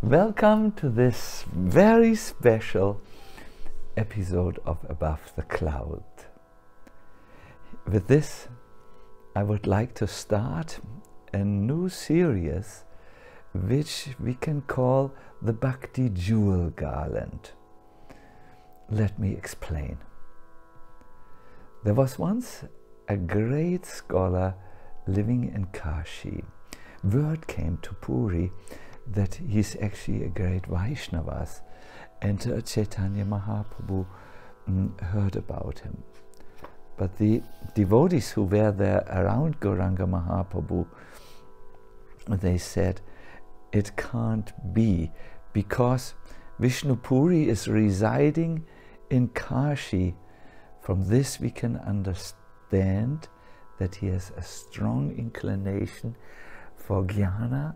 Welcome to this very special episode of Above the Cloud. With this, I would like to start a new series which we can call the Bhakti Jewel Garland. Let me explain. There was once a great scholar living in Kashi. Word came to Puri that he's actually a great Vaishnavas, and Chaitanya Mahaprabhu heard about him. But the devotees who were there around Gauranga Mahaprabhu, they said, it can't be, because Vishnu Puri is residing in Kashi. From this we can understand that he has a strong inclination for jnana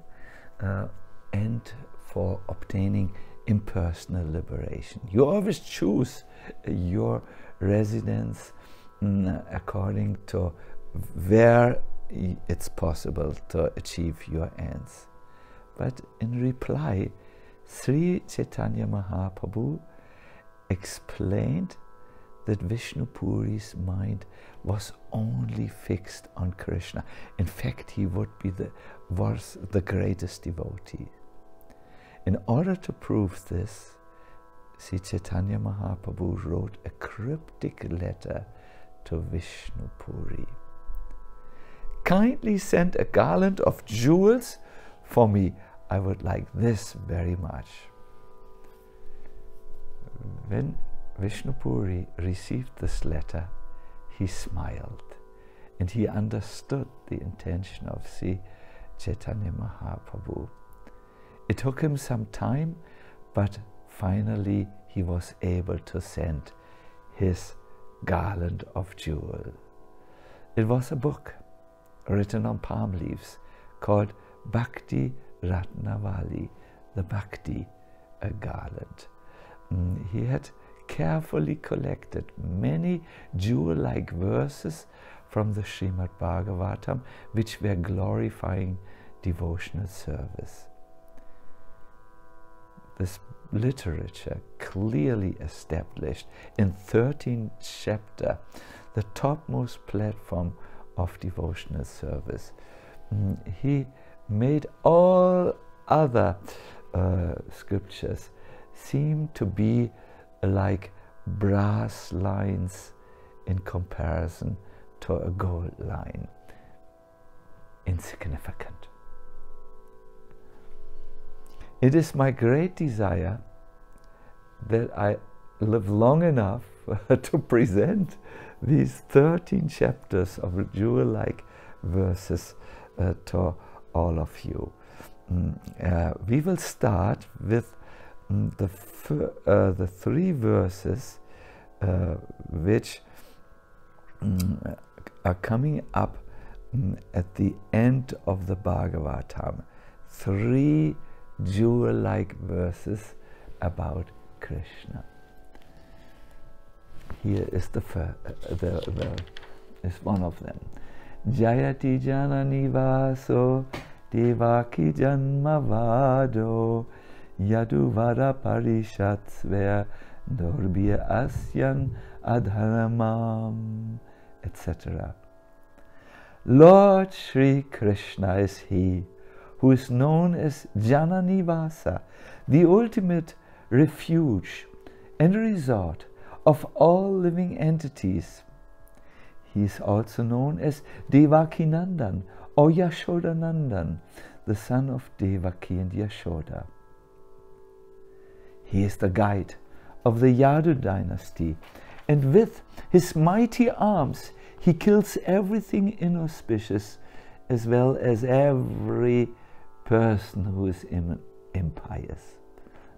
and for obtaining impersonal liberation. You always choose your residence according to where it's possible to achieve your ends. But in reply, Sri Chaitanya Mahaprabhu explained that Vishnu Puri's mind was only fixed on Krishna. In fact, he would be was the greatest devotee. In order to prove this, Sri Chaitanya Mahaprabhu wrote a cryptic letter to Vishnu Puri. Kindly send a garland of jewels for me. I would like this very much. When Vishnu Puri received this letter, he smiled, and he understood the intention of Sri Chaitanya Mahaprabhu. It took him some time, but finally he was able to send his garland of jewel. It was a book written on palm leaves called Bhakti Ratnavali, the Bhakti garland. He had carefully collected many jewel-like verses from the Srimad Bhagavatam, which were glorifying devotional service. This literature clearly established in 13th chapter the topmost platform of devotional service. He made all other scriptures seem to be like brass lines in comparison to a gold line. Insignificant. It is my great desire that I live long enough to present these 13 chapters of jewel-like verses to all of you. We will start with the three verses which are coming up at the end of the Bhagavatam. Three jewel-like verses about Krishna. Here is is one of them. Jayati jana-nivāso devakī-janma-vādo yadu-vara-pariṣat svair dorbhir asyann adharmam, etc. Lord Śrī Kṛṣṇa is he who is known as jana-nivāsa, the ultimate refuge and resort of all living entities. He is also known as Devakīnandana or Yaśodā-nandana, the son of Devakī and Yaśodā. He is the guide of the Yadu dynasty, and with his mighty arms he kills everything inauspicious as well as every person who is impious.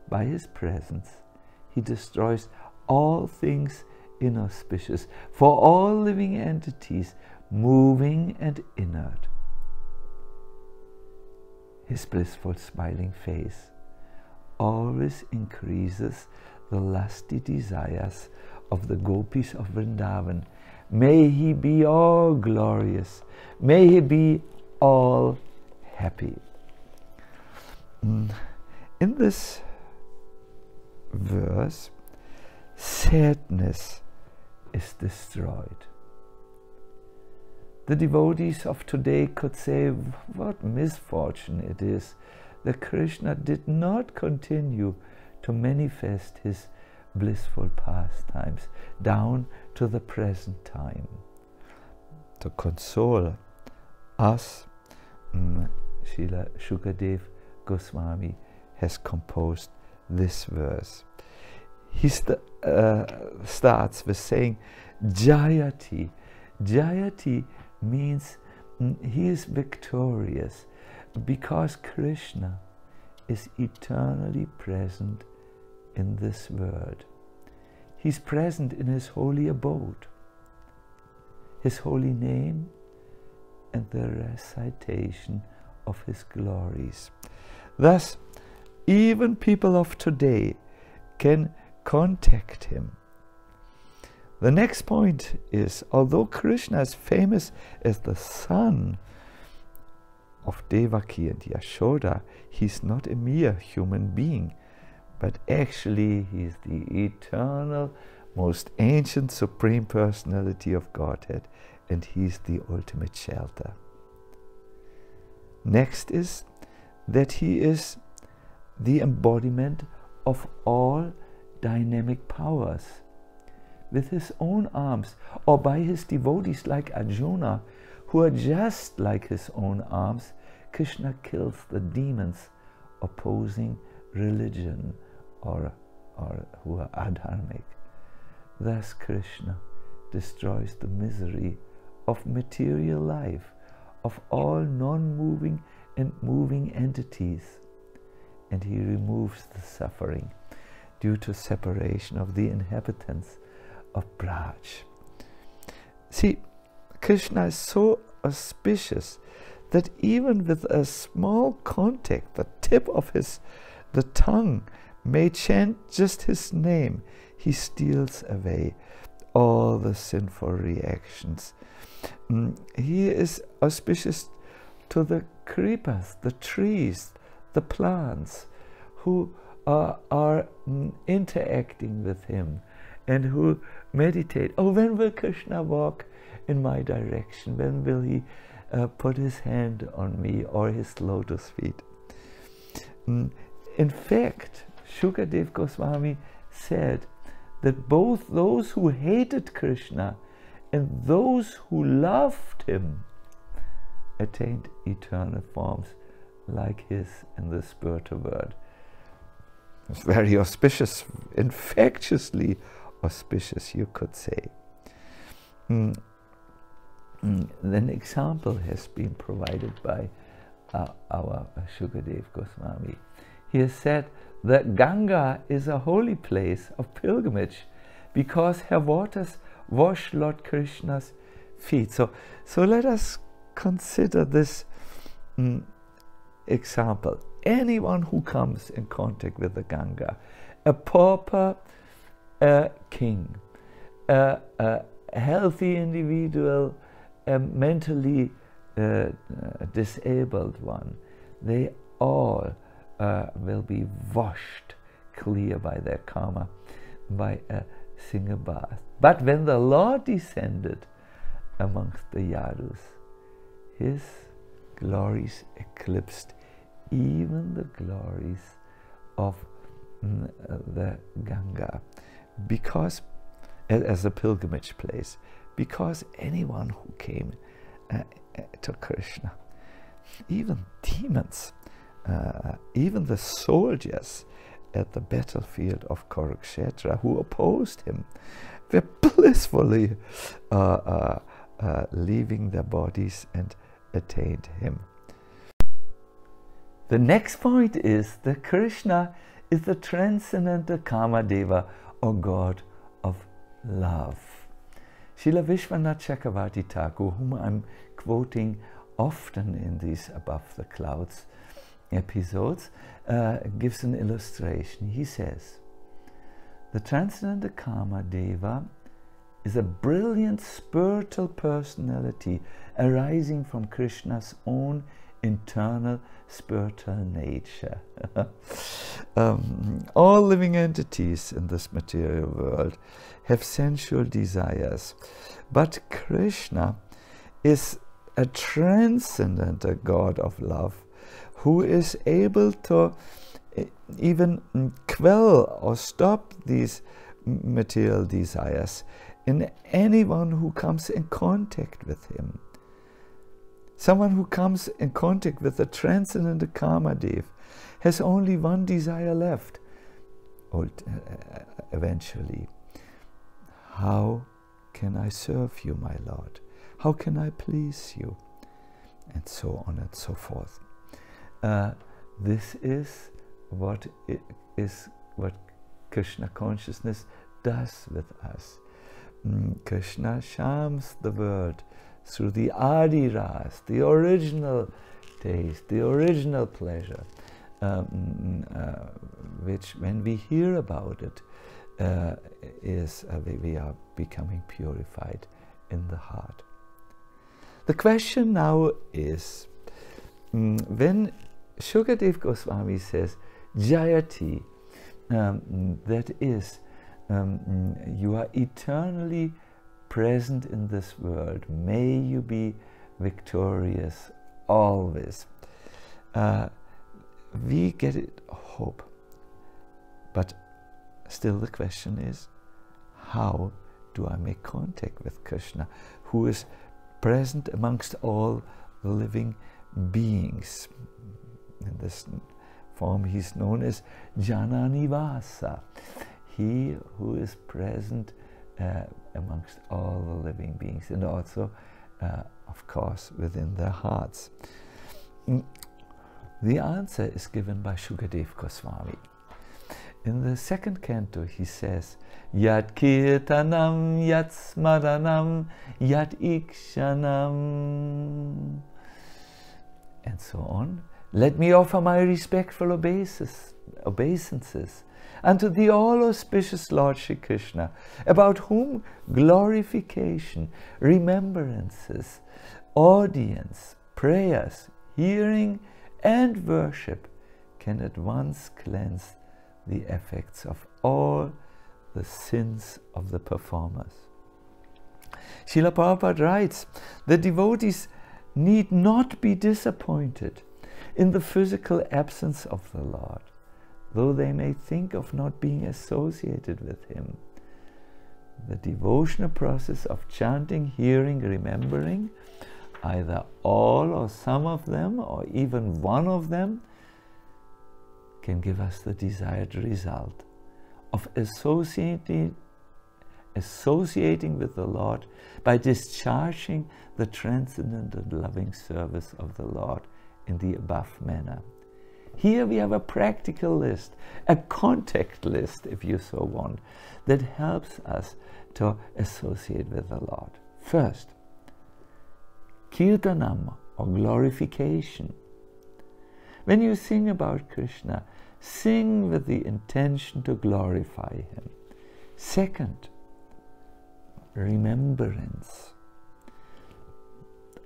By his presence he destroys all things inauspicious for all living entities, moving and inert. His blissful smiling face always increases the lusty desires of the gopīs of Vṛndāvana. May he be all glorious, may he be all happy. In In this verse, sadness is destroyed. The devotees of today could say, what misfortune it is that Krishna did not continue to manifest his blissful pastimes down to the present time. To console us, Srila Shukadeva Goswami has composed this verse. He starts with saying jayati. Jayati means he is victorious because Krishna is eternally present in this world. He's present in his holy abode, his holy name, and the recitation of his glories. Thus, even people of today can contact him. The next point is, although Krishna is famous as the son of Devakī and Yaśodā, he's not a mere human being, but actually he is the eternal, most ancient Supreme Personality of Godhead, and he's the ultimate shelter. Next is that he is the embodiment of all dynamic powers. With his own arms, or by his devotees like Arjuna, who are just like his own arms, Krishna kills the demons opposing religion or who are adharmic. Thus Krishna destroys the misery of material life, of all non-moving and moving entities, and he removes the suffering due to separation of the inhabitants of Braj. See, Krishna is so auspicious that even with a small contact, the tip of the tongue may chant just his name, he steals away all the sinful reactions. He is auspicious to the creepers, the trees, the plants, who are interacting with him and who meditate. Oh, when will Krishna walk in my direction? When will he put his hand on me or his lotus feet? In fact, Shukadeva Goswami said that both those who hated Krishna and those who loved him attained eternal forms like his in the spiritual world. It's very auspicious, infectiously auspicious, you could say. An example has been provided by our Shukadeva Goswami. He has said that Ganga is a holy place of pilgrimage because her waters wash Lord Krishna's feet. So let us consider this example. Anyone who comes in contact with the Ganga, a pauper, a king, a healthy individual, a mentally disabled one, they all will be washed clear by their karma, by a single bath. But when the Lord descended amongst the yadus, his glories eclipsed even the glories of the Ganga, because as a pilgrimage place, because anyone who came to Krishna, even demons, even the soldiers at the battlefield of Kurukshetra who opposed him, were blissfully leaving their bodies and attained him. The next point is that Krishna is the transcendental kāma-devam, or God of love. Srila Vishwanath Chakravarti Thakur, whom I'm quoting often in these Above the Clouds episodes, gives an illustration. He says, the transcendental kāma-devam is a brilliant spiritual personality arising from Krishna's own internal spiritual nature. All living entities in this material world have sensual desires, but Krishna is a transcendent God of love who is able to even quell or stop these material desires in anyone who comes in contact with him. Someone who comes in contact with the transcendent kāma-dev has only one desire left, eventually. How can I serve you, my Lord? How can I please you? And so on and so forth. This is what Krishna consciousness does with us. Krishna charms the world through the adi-ras, the original taste, the original pleasure, which when we hear about it, we are becoming purified in the heart. The question now is, when Shukadeva Goswami says jayati, that is, you are eternally present in this world, may you be victorious always. We get it, hope, but still the question is, how do I make contact with Krishna, who is present amongst all the living beings? In this form he's known as jana-nivāsa, he who is present amongst all the living beings, and also of course within their hearts. The answer is given by Shukadeva Goswami. In the second canto he says, Yat kirtanam, yat smaranam, yat ikshanam, and so on. Let me offer my respectful obeisances unto the all-auspicious Lord Śrī Kṛṣṇa, about whom glorification, remembrances, audience, prayers, hearing and worship can at once cleanse the effects of all the sins of the performers. Srila Prabhupada writes that devotees need not be disappointed in the physical absence of the Lord, though they may think of not being associated with him. The devotional process of chanting, hearing, remembering, either all or some of them, or even one of them, can give us the desired result of associating with the Lord by discharging the transcendent and loving service of the Lord in the above manner. Here we have a practical list, a contact list, if you so want, that helps us to associate with the Lord. First, kirtanam, or glorification. When you sing about Krishna, sing with the intention to glorify him. Second, remembrance.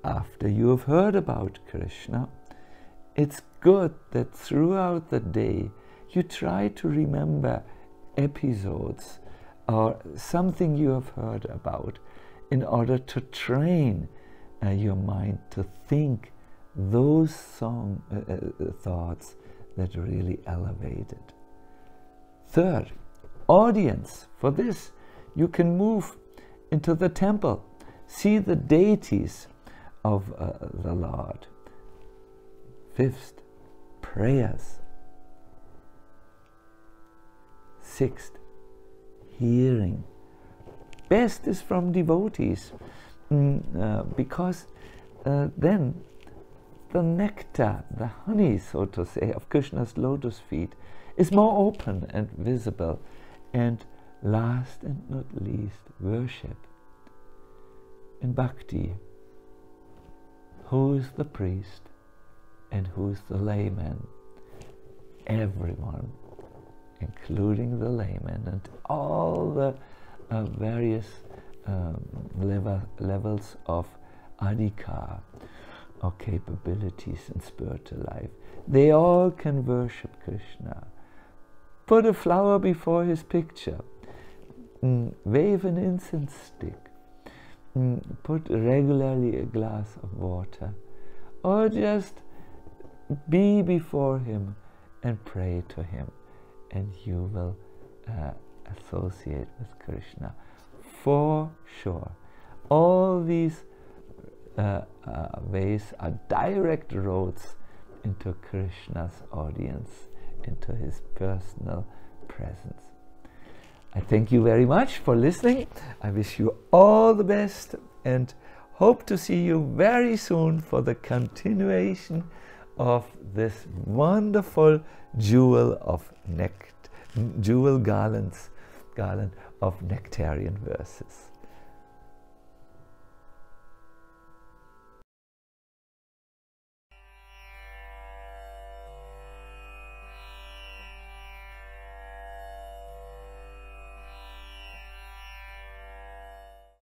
After you have heard about Krishna, it's good that throughout the day you try to remember episodes or something you have heard about in order to train your mind to think those thoughts that really elevate it. Third, audience. For this, you can move into the temple, see the deities of the Lord. Fifth, prayers. Sixth, hearing. Best is from devotees, because then the nectar, the honey, so to say, of Krishna's lotus feet is more open and visible. And last and not least, worship. In Bhakti, who is the priest and who is the layman? Everyone, including the layman and all the various levels of adhikar, or capabilities in spiritual life. They all can worship Krishna. Put a flower before his picture. Wave an incense stick. Put regularly a glass of water. Or just be before him and pray to him. And you will associate with Krishna. For sure. All these ways are direct roads into Krishna's audience, into his personal presence. I thank you very much for listening. I wish you all the best and hope to see you very soon for the continuation of this wonderful jewel garland of nectarian verses.